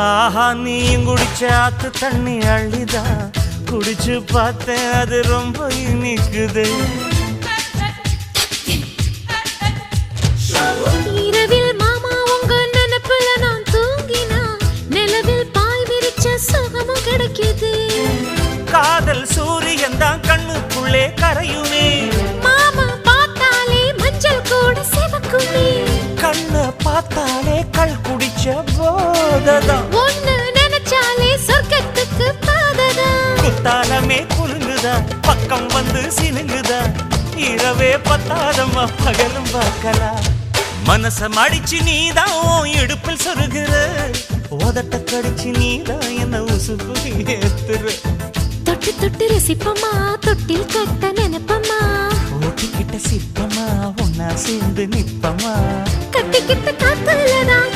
ஆஹா நீயும் குடிச்ச ஆத்து தண்ணி அள்ளிதான் குடிச்சு பார்த்தேன் அது ரொம்ப இனிக்குது. இரவில் மாமா உங்க நினைப்புல நான் தூங்கினா நிலவில் பாய் விரிச்ச சுகமும் கிடைக்குது. காதல் சூரியன் தான் கண்ணுக்குள்ளே கரையுமே, மாமா பார்த்தாலே மஞ்சள் கூட சிவக்குமே, கண்ண பார்த்தாலே கள் குடிச்ச போததான், ஒன்னு நினைச்சாலே சொர்க்கத்துக்கு பாததான். குத்தாலமே குலுங்குதா பக்கம் வந்து சினுங்குதா, இரவே பத்தாதம்மா பகலும் பார்க்கலாம். மனச மடிச்சு நீதான் இடுப்பில் சொருகிற, உதட்ட கடிச்சு நீதான் என்ன உசுப்பு ஏத்துற. தொட்டு தொட்டு ரசிப்பமா தொட்டில் கட்ட நினைப்பமா, ஓட்டிக்கிட்ட சிப்பமா ஒன்னா சேர்ந்து நிப்பமா, கட்டிக்கிட்ட காத்துலதான்